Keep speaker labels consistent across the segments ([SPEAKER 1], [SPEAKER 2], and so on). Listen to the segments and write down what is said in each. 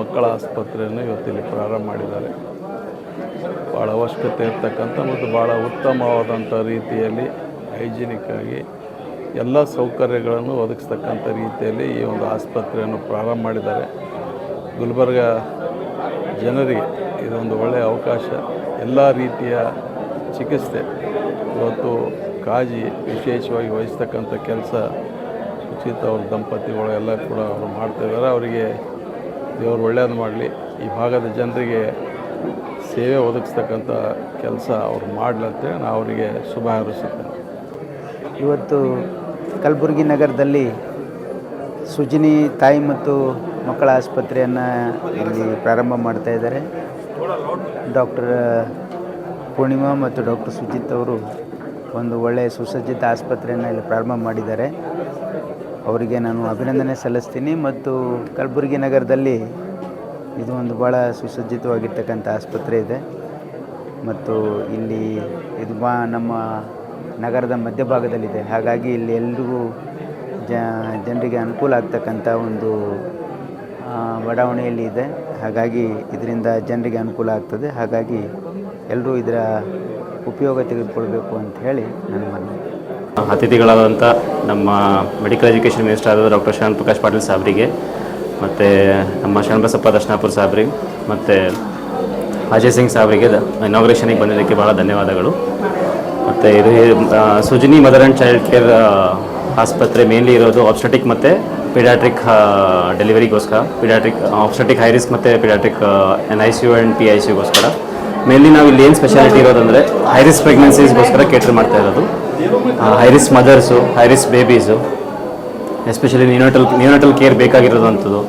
[SPEAKER 1] ಮಕ್ಕಳ ಆಸ್ಪತ್ರೆಯನ್ನು ಇವತ್ತಿಲ್ಲಿ ಪ್ರಾರಂಭ ಮಾಡಿದ್ದಾರೆ. ಭಾಳ ಅವಶ್ಯಕತೆ ಇರ್ತಕ್ಕಂಥ ಮತ್ತು ಭಾಳ ಉತ್ತಮವಾದಂಥ ರೀತಿಯಲ್ಲಿ ಹೈಜಿನಿಕ್ ಆಗಿ ಎಲ್ಲ ಸೌಕರ್ಯಗಳನ್ನು ಒದಗಿಸ್ತಕ್ಕಂಥ ರೀತಿಯಲ್ಲಿ ಈ ಒಂದು ಆಸ್ಪತ್ರೆಯನ್ನು ಪ್ರಾರಂಭ ಮಾಡಿದ್ದಾರೆ. ಗುಲ್ಬರ್ಗ ಜನರಿಗೆ ಇದೊಂದು ಒಳ್ಳೆಯ ಅವಕಾಶ. ಎಲ್ಲ ರೀತಿಯ ಚಿಕಿತ್ಸೆ ಇವತ್ತು ಕಾಳಜಿ ವಿಶೇಷವಾಗಿ ವಹಿಸ್ತಕ್ಕಂಥ ಕೆಲಸ ಸುಚಿತ ಅವ್ರ ದಂಪತಿಗಳು ಎಲ್ಲ ಕೂಡ ಅವರು ಮಾಡ್ತಾಯಿದ್ದಾರೆ. ಅವರಿಗೆ ದೇವರು ಒಳ್ಳೆಯದು ಮಾಡಲಿ. ಈ ಭಾಗದ ಜನರಿಗೆ ಸೇವೆ ಒದಗಿಸ್ತಕ್ಕಂಥ ಕೆಲಸ ಅವ್ರು ಮಾಡಲಂತೆ ನಾನು ಅವರಿಗೆ ಶುಭ ಹಾರೈಸುತ್ತೇನೆ.
[SPEAKER 2] ಇವತ್ತು ಕಲಬುರಗಿ ನಗರದಲ್ಲಿ ಸುಜನಿ ತಾಯಿ ಮತ್ತು ಮಕ್ಕಳ ಆಸ್ಪತ್ರೆಯನ್ನು ಇಲ್ಲಿ ಪ್ರಾರಂಭ ಮಾಡ್ತಾ ಇದ್ದಾರೆ. ಡಾಕ್ಟರ್ ಪೂರ್ಣಿಮಾ ಮತ್ತು ಡಾಕ್ಟರ್ ಸುಜಿತ್ ಅವರು ಒಂದು ಒಳ್ಳೆಯ ಸುಸಜ್ಜಿತ ಆಸ್ಪತ್ರೆಯನ್ನು ಇಲ್ಲಿ ಪ್ರಾರಂಭ ಮಾಡಿದ್ದಾರೆ. ಅವರಿಗೆ ನಾನು ಅಭಿನಂದನೆ ಸಲ್ಲಿಸ್ತೀನಿ. ಮತ್ತು ಕಲಬುರಗಿ ನಗರದಲ್ಲಿ ಇದು ಒಂದು ಭಾಳ ಸುಸಜ್ಜಿತವಾಗಿರ್ತಕ್ಕಂಥ ಆಸ್ಪತ್ರೆ ಇದೆ ಮತ್ತು ಇಲ್ಲಿ ಇದು ನಮ್ಮ ನಗರದ ಮಧ್ಯಭಾಗದಲ್ಲಿದೆ. ಹಾಗಾಗಿ ಇಲ್ಲಿ ಎಲ್ರಿಗೂ ಜನರಿಗೆ ಅನುಕೂಲ ಆಗ್ತಕ್ಕಂಥ ಒಂದು ಬಡಾವಣೆಯಲ್ಲಿ ಇದೆ. ಹಾಗಾಗಿ ಇದರಿಂದ ಜನರಿಗೆ ಅನುಕೂಲ ಆಗ್ತದೆ. ಹಾಗಾಗಿ ಎಲ್ಲರೂ ಇದರ ಉಪಯೋಗ ತೆಗೆದುಕೊಳ್ಬೇಕು ಅಂತ ಹೇಳಿ ನನ್ನ ಮನವಿ.
[SPEAKER 3] ಅತಿಥಿಗಳಾದಂಥ ನಮ್ಮ ಮೆಡಿಕಲ್ ಎಜುಕೇಷನ್ ಮಿನಿಸ್ಟರ್ ಆದ ಡಾಕ್ಟರ್ ಶರಣ್ ಪ್ರಕಾಶ್ ಪಾಟೀಲ್ ಸಾಹಬ್ರಿಗೆ ಮತ್ತು ನಮ್ಮ ಶರಣಬಸಪ್ಪ ದರ್ಶನಾಪುರ ಸಾಹಬ್ರಿಗೆ ಮತ್ತು ಅಜಯ್ ಸಿಂಗ್ ಸಾಹಬ್ರಿಗೆ ಇನಾಗ್ರೇಷನಿಗೆ ಬಂದಿದ್ದಕ್ಕೆ ಭಾಳ ಧನ್ಯವಾದಗಳು. ಮತ್ತು ಇದು Sujani mother and child care ಆಸ್ಪತ್ರೆ ಮೇನ್ಲಿ ಇರೋದು ಆಬ್ಸ್ಟೆಟಿಕ್ ಮತ್ತು ಪೀಡಿಯಾಟ್ರಿಕ್ ಡೆಲಿವರಿಗೋಸ್ಕರ, ಪೀಡಿಯಾಟ್ರಿಕ್ ಆಬ್ಸ್ಟೆಟಿಕ್ ಹೈ ರಿಸ್ಕ್ ಮತ್ತು ಪೀಡಿಯಾಟ್ರಿಕ್ NICU ಆ್ಯಂಡ್ PICUಗೋಸ್ಕರ. ಮೇನ್ಲಿ ನಾವು ಇಲ್ಲಿ ಏನು ಸ್ಪೆಷಾಲಿಟಿ ಇರೋದಂದರೆ ಹೈ ರಿಸ್ಕ್ ಪ್ರೆಗ್ನೆನ್ಸೀಸ್ಗೋಸ್ಕರ ಕೇಟರ್ ಮಾಡ್ತಾ ಇರೋದು. High risk mothers, high risk babies, especially neonatal care ಬೇಕಾಗಿರೋದಂಥದ್ದು,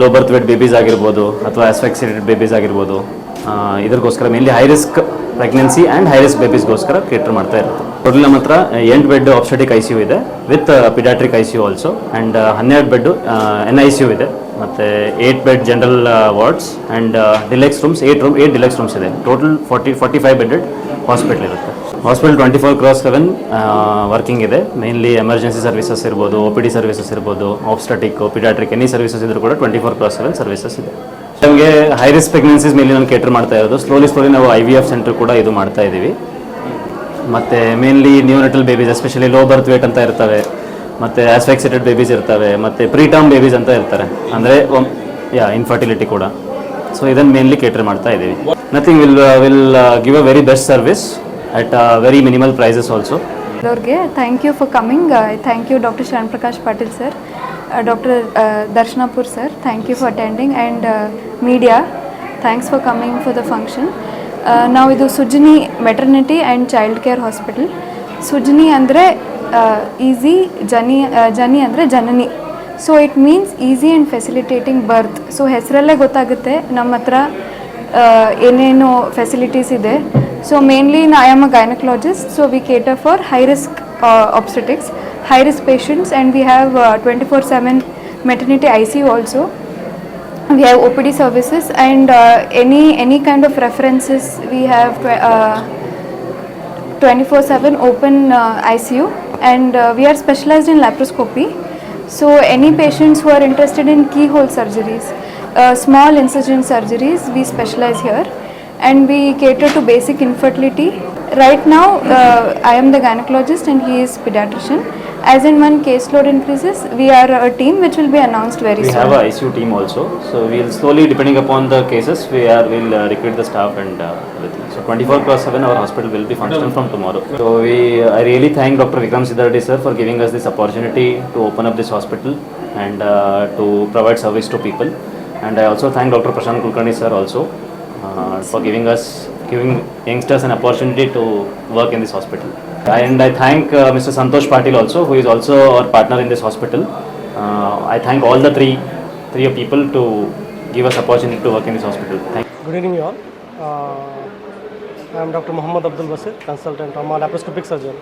[SPEAKER 3] ಲೋ ಬರ್ತ್ ವೇಟ್ ಬೇಬೀಸ್ ಆಗಿರ್ಬೋದು ಅಥವಾ ಆಸ್ಫೆಕ್ಸಿಯೇಟೆಡ್ ಬೇಬೀಸ್ ಆಗಿರ್ಬೋದು. ಇದಕ್ಕೋಸ್ಕರ mainly high risk pregnancy and high risk ಬೇಬೀಸ್ಗೋಸ್ಕರ ಕೇಟರ್ ಮಾಡ್ತಾ ಇರೋದು. ಟೋಟಲ್ ನಮ್ಮ ಹತ್ರ 8 ಬೆಡ್ ಆಬ್ಸ್ಟೆಟಿಕ್ ICU ಇದೆ with paediatric ICU also, and 12 bed NICU ಇದೆ, ಮತ್ತು 8 bed general wards and deluxe rooms 8 deluxe rooms ಇದೆ. ಟೋಟಲ್ 45 ಬೆಡ್ಡೆಡ್ ಹಾಸ್ಪಿಟಲ್ ಇರುತ್ತೆ. ಹಾಸ್ಪಿಟಲ್ 24/7 ವರ್ಕಿಂಗ್ ಇದೆ. ಮೇನ್ಲಿ ಎಮರ್ಜೆನ್ಸಿ ಸರ್ವಿಸಸ್ ಇರ್ಬೋದು, OPD ಸರ್ವಿಸಸ್ ಇರ್ಬೋದು, ಆಬ್ಸ್ಟೆಟಿಕ್, ಪಿಡಿಯಾಟ್ರಿಕ್ ಎನಿ ಸರ್ವಿಸಸ್ ಇದ್ರೂ ಕೂಡ 24/7 ಸರ್ವಿಸಸ್ ಇದೆ. ನಮಗೆ ಹೈ ರಿಸ್ಕ್ ಪ್ರೆಗ್ನೆನ್ಸೀಸ್ ಮೇಲೆ ನಾನು ಕೇಟರ್ ಮಾಡ್ತಾ ಇರೋದು. ಸ್ಲೋಲಿ ನಾವು IVF ಸೆಂಟರ್ ಕೂಡ ಇದು ಮಾಡ್ತಾ ಇದ್ದೀವಿ. ಮತ್ತು mainly neonatal babies, especially low birth weight ಅಂತ ಇರ್ತವೆ, ಮತ್ತು ಆಸ್ಫೆಕ್ಸಿಯೇಟೆಡ್ ಬೇಬೀಸ್ ಇರ್ತವೆ, ಮತ್ತು ಪ್ರೀಟರ್ಮ್ ಬೇಬೀಸ್ ಅಂತ ಇರ್ತಾರೆ, ಅಂದರೆ ಇನ್ಫರ್ಟಿಲಿಟಿ ಕೂಡ. ಸೊ ಇದನ್ನು ಮೇನ್ಲಿ ಕೇಟರ್ ಮಾಡ್ತಾ ಇದ್ದೀವಿ. Nothing will give a very best service at very minimal prices also.
[SPEAKER 4] Thank you for coming. Thank you Dr. Sharan Prakash Patil sir, Dr. Darshnapur sir, thank you for attending, and media, thanks for coming for the function. Now idu Sujani Maternity and Child Care Hospital. Sujani andre easy, Jani andre Janani, so it means easy and facilitating birth. So ಹೆಸರಲ್ಲೇ ಗೊತ್ತಾಗುತ್ತೆ ನಮ್ಮ ಹತ್ರ ಏನೇನು facilities ಇದೆ. So mainly I am a gynecologist, so we cater for high risk obstetrics, high risk patients, and we have 24/7 maternity ICU also. We have OPD services, and any kind of references we have 24/7 open ICU, and we are specialized in laparoscopy. So any patients who are interested in keyhole surgeries, small incision surgeries, we specialize here. And we cater to basic infertility. Right now, I am the gynecologist and he is pediatrician. As in when caseload increases, we are a team which will be announced very soon.
[SPEAKER 3] We have a ICU team also, so we'll slowly, depending upon the cases, we'll recruit the staff and everything. So 24/7 our hospital will be functional from tomorrow. So I really thank Dr. Vikram Siddareddy sir for giving us this opportunity to open up this hospital and to provide service to people. And I also thank Dr. Prashant Kulkarni sir also for giving youngsters an opportunity to work in this hospital. And I thank Mr. Santosh Patil also, who is also our partner in this hospital. I thank all the three people to give us opportunity to work in this hospital.
[SPEAKER 5] Good evening all. I am Dr. Muhammad Abdul Basir, consultant trauma laparoscopic surgeon,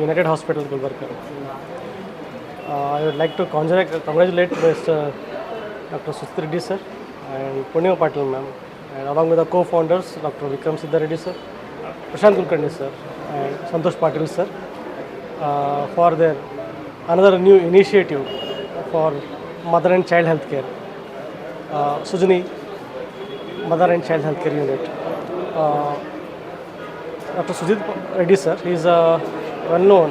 [SPEAKER 5] United Hospital, Gulbarga. I would like to congratulate Mr. Dr. Siddareddy sir and Purnima Patil ma'am, and along with the co-founders Dr. Vikram Siddareddy sir, Prashant Kulkarni sir and Santosh Patil sir for their another new initiative for mother and child health care. Sujani Mother and Child Healthcare Unit. Dr. Siddareddy sir, he is a well-known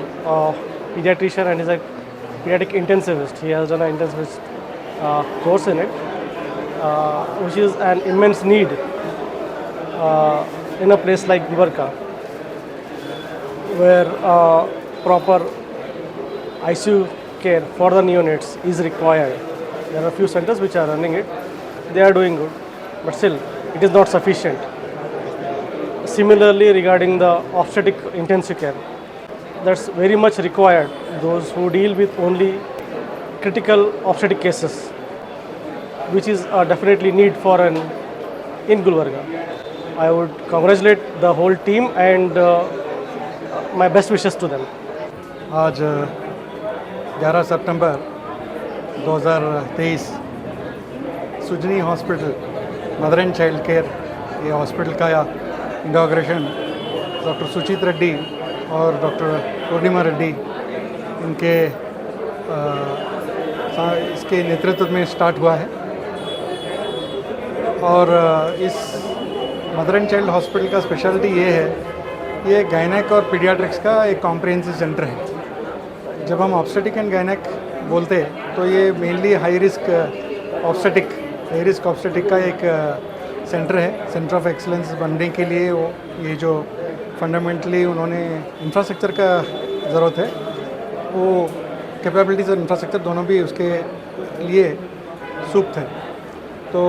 [SPEAKER 5] pediatrician and is a pediatric intensivist. He has done an intensivist course in it, which is an immense need in a place like Gulbarga, where proper ICU care for the neonates is required. There are a few centers which are running it. They are doing good, but still it is not sufficient. Similarly, regarding the obstetric intensive care, that's very much required. Those who deal with only critical obstetric cases, which is definitely need for in Gulbarga. I would congratulate the whole team and my best wishes to them.
[SPEAKER 6] आज 11 सितंबर 2023 Sujani hospital mother and child care ये hospital का inauguration doctor सुचित रेड्डी और doctor पूर्णिमा रेड्डी इनके इसके नेतृत्व में start हुआ है। और इस मदर एंड चाइल्ड हॉस्पिटल का स्पेशलिटी ये है, ये गायनेक और पीडियाट्रिक्स का एक कॉम्प्रिहेंसिव सेंटर है। जब हम ऑब्स्टेटिक एंड गायनेक बोलते हैं तो ये मेनली हाई रिस्क ऑब्स्टेटिक का एक सेंटर है। सेंटर ऑफ एक्सीलेंस बनने के लिए ये जो फंडामेंटली उन्होंने इंफ्रास्ट्रक्चर का ज़रूरत है, वो कैपेबिलिटीज़ और इंफ्रास्ट्रक्चर दोनों भी उसके लिए सूक्त है। तो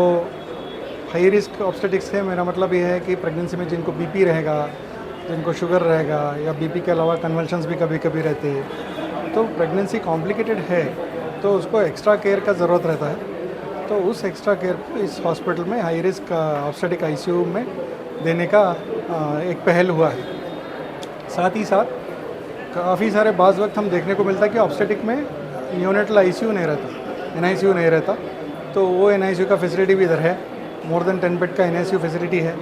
[SPEAKER 6] हाई रिस्क ऑब्स्टेटिक्स है, मेरा मतलब ये है कि प्रेगनेंसी में जिनको बीपी रहेगा, जिनको शुगर रहेगा या बीपी के अलावा कन्वल्शंस भी कभी कभी रहते हैं, तो प्रेगनेंसी कॉम्प्लिकेटेड है तो उसको एक्स्ट्रा केयर का ज़रूरत रहता है। तो उस एक्स्ट्रा केयर को इस हॉस्पिटल में हाई रिस्क ऑब्स्टेटिक आईसीयू में देने का एक पहल हुआ है। साथ ही साथ काफ़ी सारे बाज़ वक्त हम देखने को मिलता है कि ऑब्स्टेटिक में न्योनेटल आईसीयू नहीं रहता, एनआईसीयू नहीं रहता, तो वो एनआईसीयू का फैसिलिटी भी इधर है। मोर देन 10 बेड का एनआईसीयू फैसिलिटी है।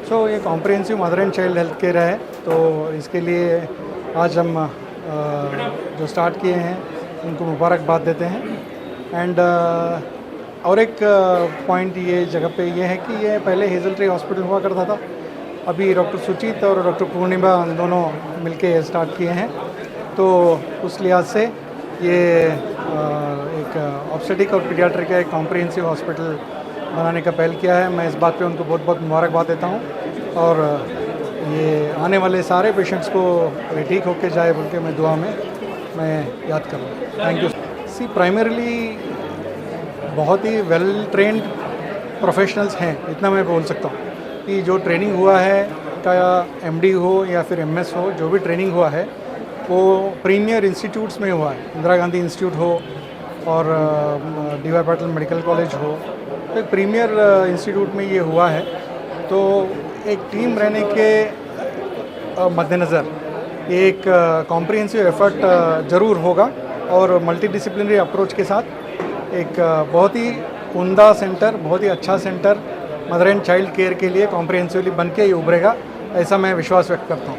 [SPEAKER 6] सो ये comprehensive mother and child health care है। तो इसके लिए आज हम जो स्टार्ट किए हैं उनको मुबारकबाद देते हैं। एंड और एक पॉइंट ये जगह पे ये है कि ये पहले हेजल ट्री हॉस्पिटल हुआ करता था, अभी डॉक्टर सुचित और डॉक्टर पूर्णिमा दोनों मिलके स्टार्ट किए हैं। तो उस लिहाज से ये एक ऑब्स्टेटिक और पीडियाट्रिक का एक कॉम्प्रिहेंसिव हॉस्पिटल बनाने का पहल किया है। मैं इस बात पे उनको बहुत बहुत मुबारकबाद देता हूँ और ये आने वाले सारे पेशेंट्स को ठीक होके जाए बोल के मैं दुआ में मैं याद कर रहा हूँ। Thank you. सी प्राइमरीली बहुत ही वेल ट्रेंड प्रोफेशनल्स हैं, इतना मैं बोल सकता हूँ कि जो ट्रेनिंग हुआ है का एमडी हो या फिर एमएस हो, जो भी ट्रेनिंग हुआ है वो प्रीमियर इंस्टीट्यूट्स में हुआ है। इंदिरा गांधी इंस्टीट्यूट हो और डी.वाई. पाटिल मेडिकल कॉलेज हो, तो एक प्रीमियर इंस्टीट्यूट में ये हुआ है। तो एक टीम रहने के मद्देनज़र एक कॉम्प्रिहेंसिव एफर्ट ज़रूर होगा और मल्टीडिसिप्लिनरी अप्रोच के साथ एक बहुत ही उम्दा सेंटर, बहुत ही अच्छा centre mother and child care के लिए कॉम्प्रिहेंसिवली बन के ये उभरेगा, ऐसा मैं विश्वास व्यक्त करता हूँ।